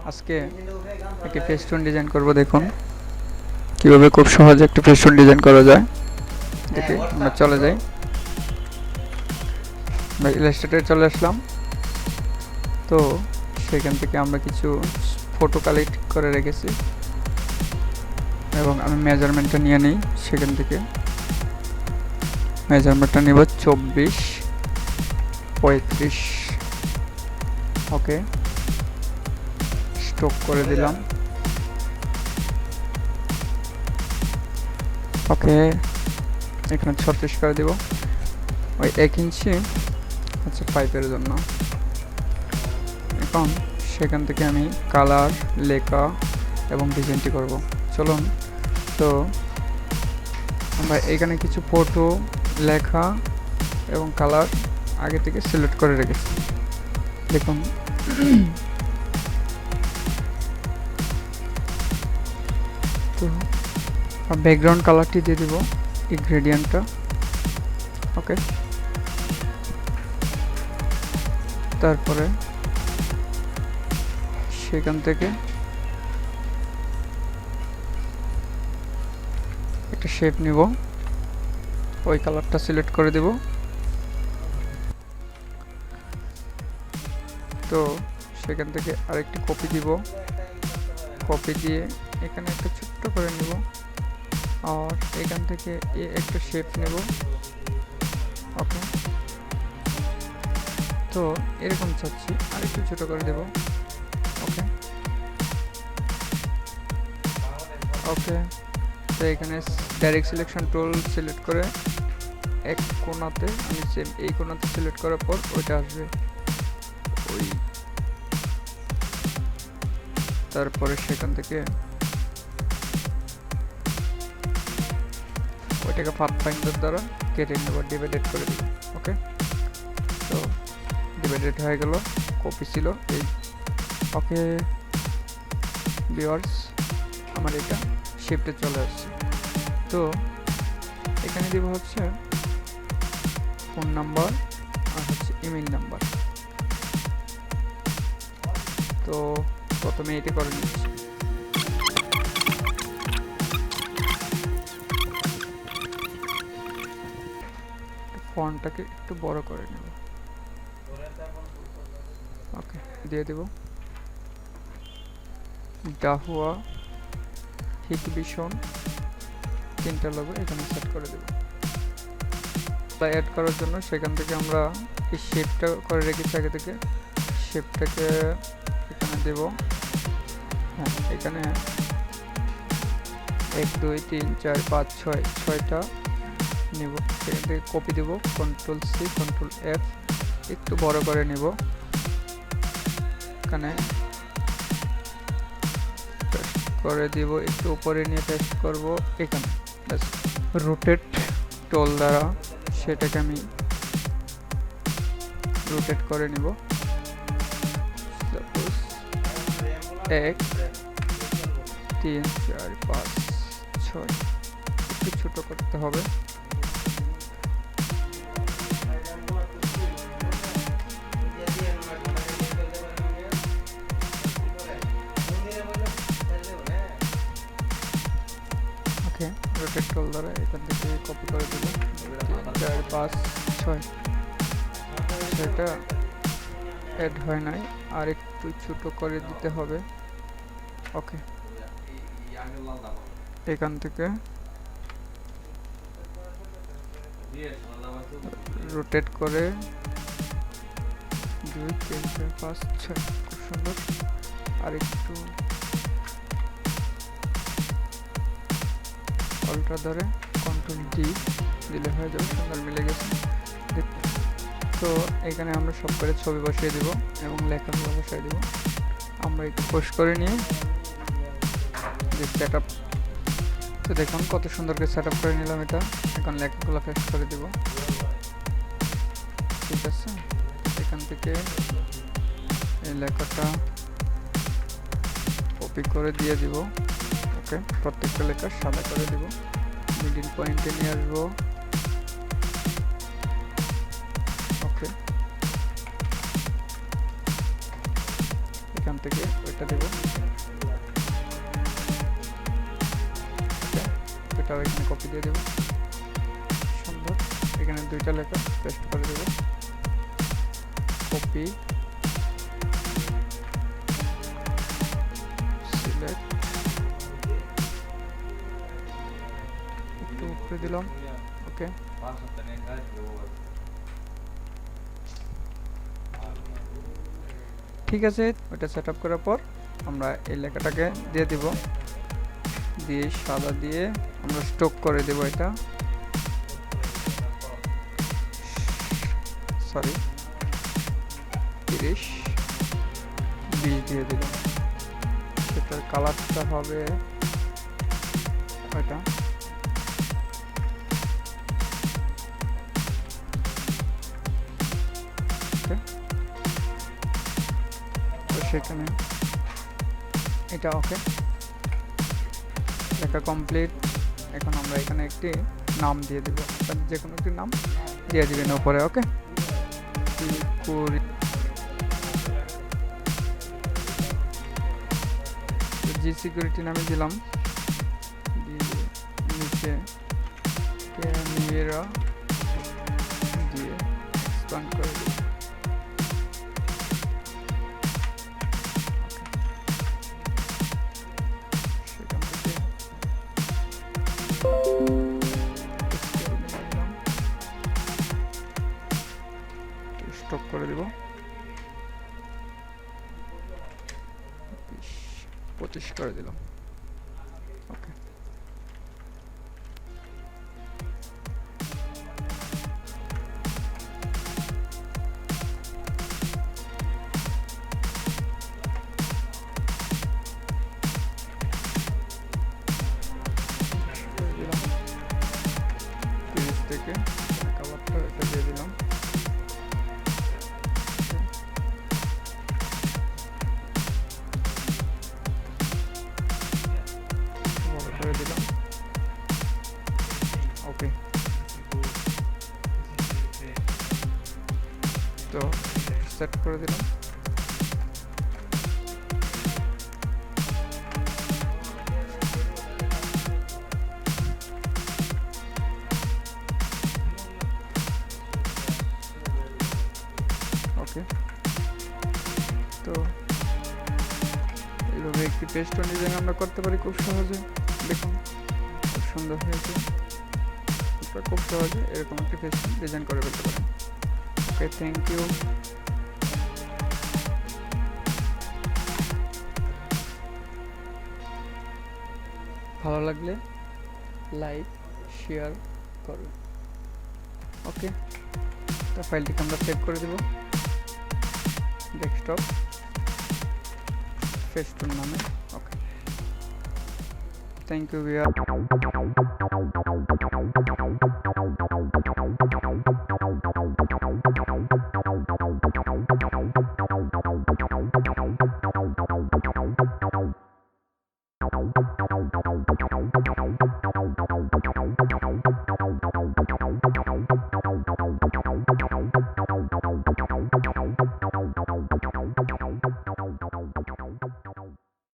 আজকে একটি festoon design করব। দেখুন কিভাবে খুব সহজে একটি ফেস্টুন ডিজাইন করা যায়। দেখি আমরা চলে যাই, আমরা ইলাস্ট্রেটরে চলে আসলাম। তো সেখান থেকে আমরা কিছু ফটো কালেক্ট করে রেখেছি এবং আমি মেজারমেন্টটা নিয়ে নিই। সেখান থেকে মেজারমেন্টটা নিব 24/35। ওকে, স্টক করে দিলাম। ওকে, এখানে 36 করে দিব। ওই 1 ইঞ্চি হচ্ছে পাইপের জন্য। এখন সেখান থেকে আমি কালার, লেখা এবং ডিজাইনটি করব। চলুন, তো আমরা এখানে কিছু ফটো, লেখা এবং কালার আগে থেকে সিলেক্ট করে রেখেছি। দেখুন তো ব্যাকগ্রাউন্ড কালারটি দিয়ে দিব, এই গ্রেডিয়েন্টটা। ওকে, তারপরে সেখান থেকে একটা শেপ নিব, ওই কালারটা সিলেক্ট করে দেব। তো সেখান থেকে আরেকটি কপি দিব, কপি দিয়ে এখানে একটা ছোট্ট করে নিব, আর এখান থেকে একটা শেপ নেব। ওকে, তো এরকম চাচ্ছি, আরেকটু ছোট করে দেব। ওকে ওকে, তো এখানে ডাইরেক্ট সিলেকশন টুল সিলেক্ট করে এক কোণাতে আমি সেম এই কোণাতে সিলেক্ট করার পর ওইটা আসবে ওই, তারপরে সেখান থেকে ওইটাকে পাথ ফাইন্ডার দ্বারা কেটে নেব, ডিভাইডেড করে দেব। ওকে, তো ডিভাইডেড হয়ে গেল, কপি ছিল এই। ওকে ভিউয়ার্স, আমার এটা শিফটে চলে আসছে। তো এখানে দিব হচ্ছে ফোন নাম্বার আর হচ্ছে ইমেল নাম্বার। তো প্রথমে এটি করে নিচ্ছি। ফন্টটাকে একটু বড় করে নেব। ওকে, দিয়ে দেব ডাহুয়া হিকবিশন, 3টা লোগো এখানে সেট করে দেব। তাই অ্যাড করার জন্য সেখান থেকে আমরা এই শেপটা করে রেখেছি আগে থেকে, শেপটাকে এখানে দেব। হ্যাঁ, এখানে 1 2 3 4 5 6 6টা নেব। সেখান থেকে কপি দেব, Ctrl+C Ctrl+F, একটু বড় করে নেব। এখানে পেস্ট করে দিব, একটু উপরে নিয়ে পেস্ট করব এখানে। রোটেট টুল দ্বারা সেটাকে আমি রোটেট করে নিব। সাপোজ 1 3 4 5 6, একটু ছোট করতে হবে। ওকে, রোটেট টুল দ্বারা এখান থেকে কপি করে দেব। 3 4 5 6, সেটা অ্যাড হয় নাই, আর একটু ছোট করে দিতে হবে। ওকে, এখান থেকে রোটেট করে 2 3 4 5 6, খুব সুন্দর। আর একটু অল্টা ধরে Ctrl+D দিলে হয়ে যাবে, সুন্দর মিলে গেছে। তো এখানে আমরা সব করে ছবি বসিয়ে দেব এবং লেখাগুলো বসিয়ে দেব। আমরা একটু পোস্ট করে নিয়ে যে সেট আপ, তো দেখুন কত সুন্দর করে সেট আপ করে নিলাম এটা। এখন লেখাগুলো পেস্ট করে দেব। ঠিক আছে, এখান থেকে এই লেখাটা কপি করে দিয়ে দিব। ওকে, প্রত্যেকটা লেখা সাদা করে দিব, মিডিল পয়েন্টে নিয়ে আসবো। ওকে, এখান থেকে ওইটা দেব, এটাও এখানে কপি দিয়ে দেব। সুন্দর, এখানে দুইটা লেখা পেস্ট করে দেব, কপি, সিলেক্ট, একটু উপরে দিলাম। ওকে, ঠিক আছে। ওটা সেট আপ করার পর আমরা এই লেখাটাকে দিয়ে দিব, দিয়ে সাদা দিয়ে আমরা স্ট্রোক করে দেব। এটা সরি 30 20 দিয়ে দিলাম। সেটার কালারটা হবে ওইটা, তো সেখানে এটা ওকে, লেখা কমপ্লিট। এখন আমরা এখানে একটি নাম দিয়ে দেব, যে কোনো একটি নাম দিয়ে দিবেন উপরে। ওকে, জি সিকিউরিটি নামে দিলাম, দিয়ে নিচে ক্যামেরা দিয়ে এক্সপ্যান্ড করে দিই। সেখান থেকে স্টপ করে দিব, 25 করে দিলাম। ওকে, থেকে কালারটা এটা দিয়ে দিলাম। করে দিলাম। ওকে, তো সেট করে দিলাম। ওকে, তো এইভাবে একটি পেস্টন ডিজাইন আমরা করতে পারি খুব সহজে। দেখুন খুব সুন্দর হয়েছে, খুব সহজে এরকম একটি পেস্টন ডিজাইন করে ফেলতে পারেন। ওকে, থ্যাংক ইউ। ভালো লাগলে লাইক শেয়ার করুন। ওকে, তো ফাইলটিকে আমরা সেভ করে দেব ডেস্কটপ ফেস্টুন নামে। ওকে, থ্যাংক ইউ ভিউয়ার।